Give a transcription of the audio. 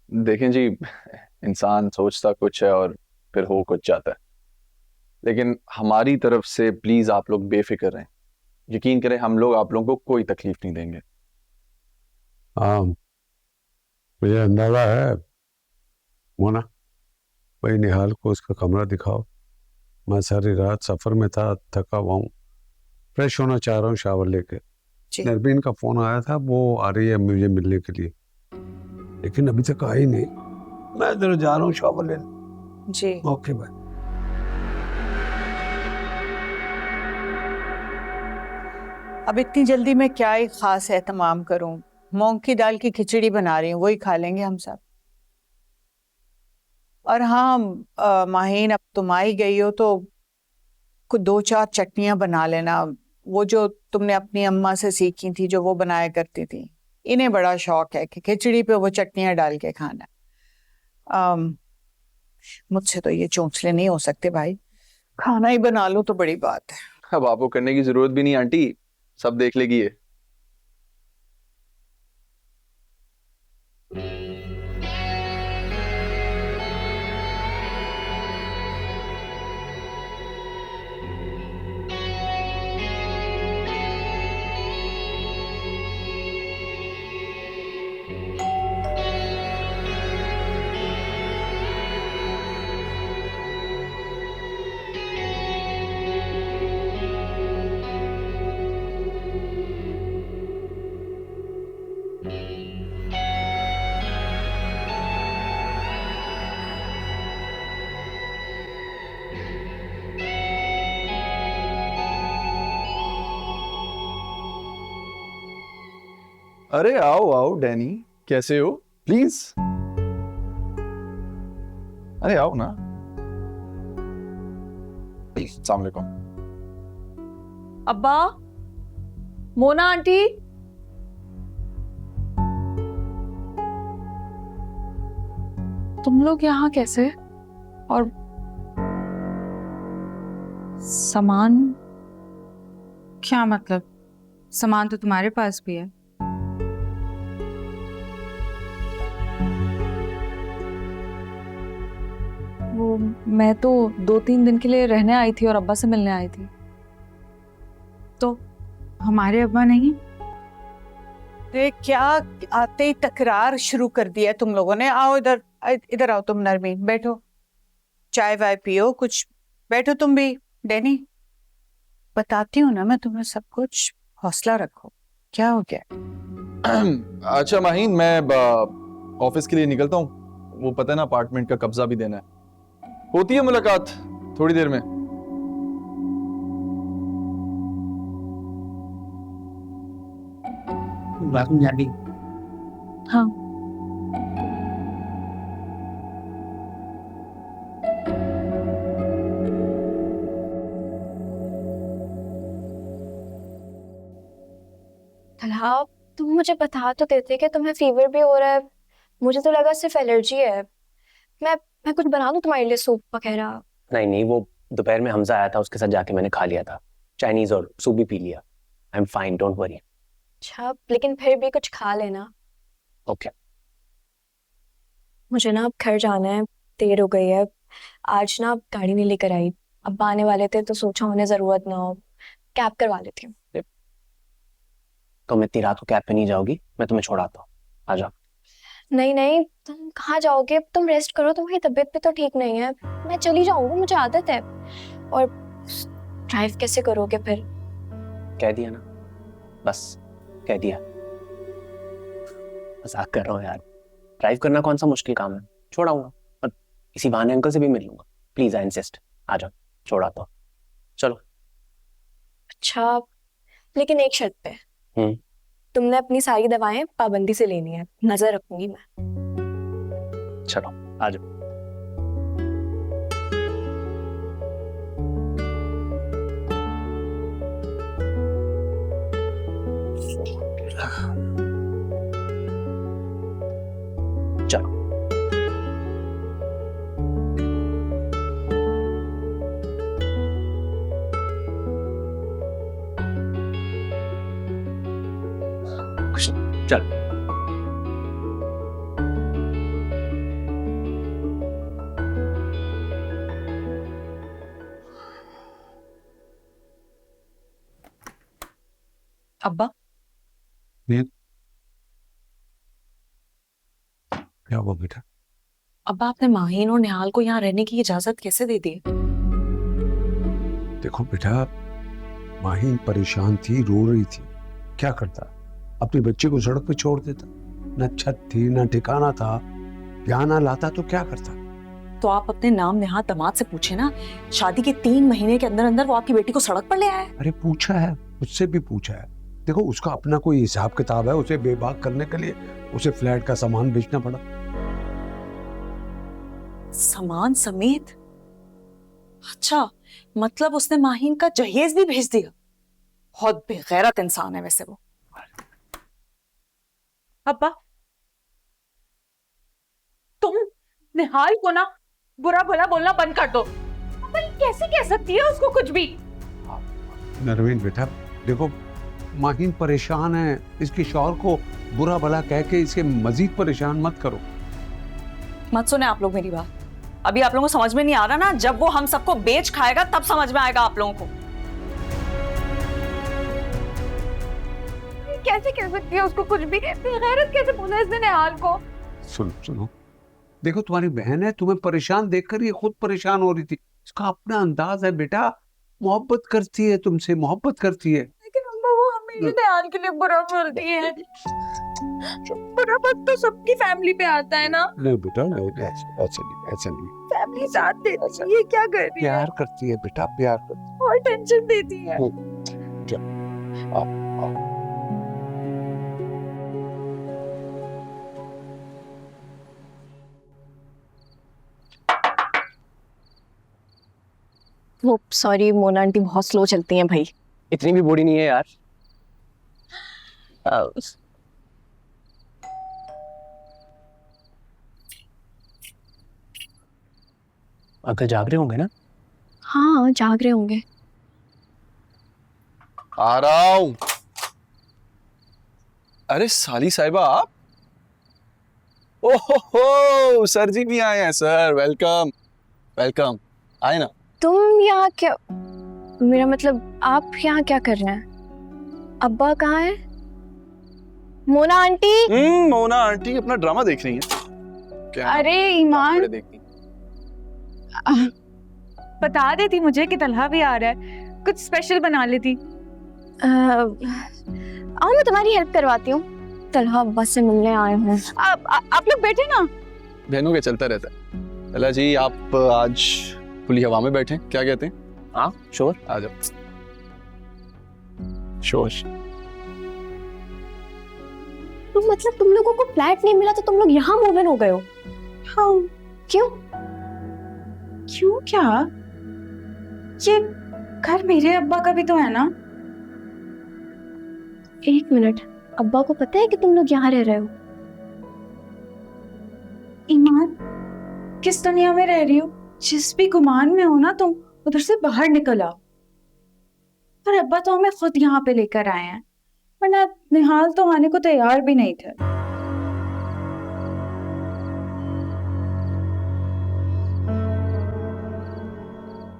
देखें जी, इंसान सोचता कुछ है और फिर हो कुछ जाता है। लेकिन हमारी तरफ से प्लीज आप लोग बेफिक्र रहें। यकीन करें, हम लोग आप लोगों को कोई तकलीफ नहीं देंगे। हाँ, मुझे अंदाजा है। मोना, भाई निहाल को उसका कमरा दिखाओ। मैं सारी रात सफर में था, थका हुआ हूँ, फ्रेश होना चाह रहा हूँ शावर लेके। जी। नरबीन का फोन आया था, वो आ रही है मुझे मिलने के लिए, लेकिन अभी तक आई नहीं। मैं इधर जा रहा हूँ शावर लेने। जी। ओके भाई। अब इतनी जल्दी मैं क्या ही खास एहतमाम करूं। मूंग की दाल की खिचड़ी बना रही हूँ, वही खा लेंगे हम सब। और हाँ, माहीन, अब तुम आई गई हो तो कुछ दो चार चटनियां बना लेना। वो जो तुमने अपनी अम्मा से सीखी थी, जो वो बनाया करती थी। इन्हें बड़ा शौक है कि खिचड़ी पे वो चटनियां डाल के खाना। अम, मुझसे तो ये चोंचले नहीं हो सकते भाई। खाना ही बना लो तो बड़ी बात है। अब आपको करने की जरूरत भी नहीं आंटी, सब देख लेगी ये। अरे आओ आओ डैनी, कैसे हो? प्लीज, अरे आओ ना। अस्सलाम वालेकुम। अब्बा, मोना आंटी। तुम लोग यहाँ कैसे? और सामान? क्या मतलब? सामान तो तुम्हारे पास भी है। वो मैं तो 2-3 दिन के लिए रहने आई थी और अब्बा से मिलने आई थी। तो हमारे अब्बा नहीं? अरे क्या, आते ही तकरार शुरू कर दिया तुम लोगों ने। आओ इधर, इधर आओ तुम नरमीन, बैठो, चाय वाय पियो कुछ। बैठो तुम भी। डैनी, बताती हूँ ना मैं तुम्हें सब कुछ, हौसला रखो। क्या हो गया? अच्छा माहीन, मैं ऑफिस के लिए निकलता हूँ। वो पता है ना, अपार्टमेंट का कब्जा भी देना है। होती है मुलाकात थोड़ी देर में। हाँ। तलहा, तुम मुझे बता तो देते कि तुम्हें फीवर भी हो रहा है। मुझे तो लगा सिर्फ एलर्जी है। मैं कुछ बना दूं तुम्हारे लिए, सूप वगैरह? नहीं नहीं, वो दोपहर में हमजा आया था, उसके साथ जाके मैंने खा लिया था चाइनीज, और सूप भी पी लिया। I am fine, don't worry. अच्छा, लेकिन फिर भी कुछ खा लेना। ओके। मुझे ना अब घर जाना है, देर हो गई है। आज ना गाड़ी नहीं लेकर आई। अब आने वाले थे तो सोचा उन्हें जरूरत ना हो, कैब करवा लेती हूँ। तुम इतनी रात को कैब पे नहीं जाओगी, मैं तुम्हें छोड़ाता हूँ, आ जाओ। नहीं नहीं, तुम कहाँ जाओगे? तुम रेस्ट करो, तुम्हारी तबीयत भी तो ठीक नहीं है। मैं चली जाऊंगी, मुझे आदत है। और ड्राइव कैसे करोगे फिर? कह दिया ना, बस कह दिया। मजाक कर रहा हूँ यार, ड्राइव करना कौन सा मुश्किल काम है, छोड़ाऊंगा। और इसी बहाने अंकल से भी मिल लूंगा। प्लीज आई इंसिस्ट, आ जाओ, छोड़ाता हूँ, चलो। अच्छा, लेकिन एक शर्त पे। हम्म। तुमने अपनी सारी दवाएं पाबंदी से लेनी है, नजर रखूंगी मैं। चलो, आ जाओ। चलो। कुछ नहीं, चल। अब्बा क्या हुआ बेटा? अब्बा आपने माहीन और निहाल को यहाँ रहने की इजाजत कैसे दे दी? देखो बेटा, माहीन परेशान थी, रो रही थी, क्या करता? अपने बच्चे को सड़क पे छोड़ देता? न छत थी न ठिकाना था, यहाँ ना लाता तो क्या करता? तो आप अपने नाम नेहाद दामाद से पूछे ना, शादी के 3 महीने के अंदर अंदर वो आपकी बेटी को सड़क पर ले आया है। अरे पूछा है, मुझसे भी पूछा है। देखो उसका अपना कोई हिसाब किताब है, उसे बेबाक करने के लिए उसे फ्लैट का सामान बेचना पड़ा। सामान समेत? अच्छा, मतलब उसने माहीन का जहेज भी भेज दिया। बहुत बेगैरत इंसान है वैसे वो। अब्बा, तुम निहाल को ना बुरा भला बोलना बंद कर दो। अब्बा ये कैसे कह सकती है उसको कुछ भी? नरवीन बेटा, देखो माहीन परेशान है, इसके शौहर को बुरा भला कह के इसे मजीद परेशान मत करो। मत सुने आप लोग मेरी बात। अभी आप लोगों को समझ में नहीं आ रहा ना, जब वो हम सबको बेच खाएगा तब समझ में आएगा आप लोगों को। कैसे कह सकती है उसको कुछ भी? बेगैरत कैसे बोला इसने निहाल को? सुनो, देखो तुम्हारी बहन है, तुम्हें परेशान देखकर ये खुद परेशान हो रही थी। इसका अपना अंदाज है बेटा, मोहब्बत करती है तुमसे, मोहब्बत करती है। लेकिन अब्बा वो हमेशा निहाल के लिए बुरा बोलती है। बुरा वक्त तो सबकी फैमिली पे आता है ना। नहीं बेटा, नहीं, ऐसा नहीं। फैमिली साथ देती है, ये क्या कर रही है? प्यार करती है बेटा, प्यार करती है। और टेंशन देती है। आओ। वो सॉरी मोना आंटी बहुत स्लो चलती हैं भाई। इतनी भी बूढ़ी नहीं है यार। अंकल जाग रहे होंगे ना? हाँ जाग रहे होंगे। आ रहा हूं। अरे साली साहिबा आप? ओहो सर जी भी आए हैं। Sir welcome welcome. आए ना। तुम यहाँ क्या, मेरा मतलब आप यहाँ क्या कर रहे हैं? अब्बा कहाँ है? मोना आंटी। मोना आंटी अपना ड्रामा देख रही हैं। क्या? अरे ईमान, देखती। बता देती मुझे कि तलहा भी आ रहा है, कुछ स्पेशल बना लेती। आओ मैं तुम्हारी हेल्प करवाती हूँ। तलहा अब्बा से मिलने आए हैं। आप लोग बैठे ना। बहनों के चलता रहता है। तला जी आप आज खुली हवा में बैठे, क्या कहते हैं? हाँ श्योर, आ जाओ। श्योर। तो मतलब तुम लोगों को फ्लैट नहीं मिला तो तुम लोग यहाँ मूव इन हो गए हो? हाँ। क्यों? क्यों क्या? ये घर मेरे अब्बा का भी तो है ना। एक मिनट, अब्बा को पता है कि तुम लोग यहाँ रह रहे हो? ईमान, किस दुनिया में रह रही हो? जिस भी गुमान में हो ना तुम, उधर से बाहर निकल आओ। और अब्बा तो हमें खुद यहाँ पे लेकर आए हैं, वरना निहाल तो आने को तैयार भी नहीं थे।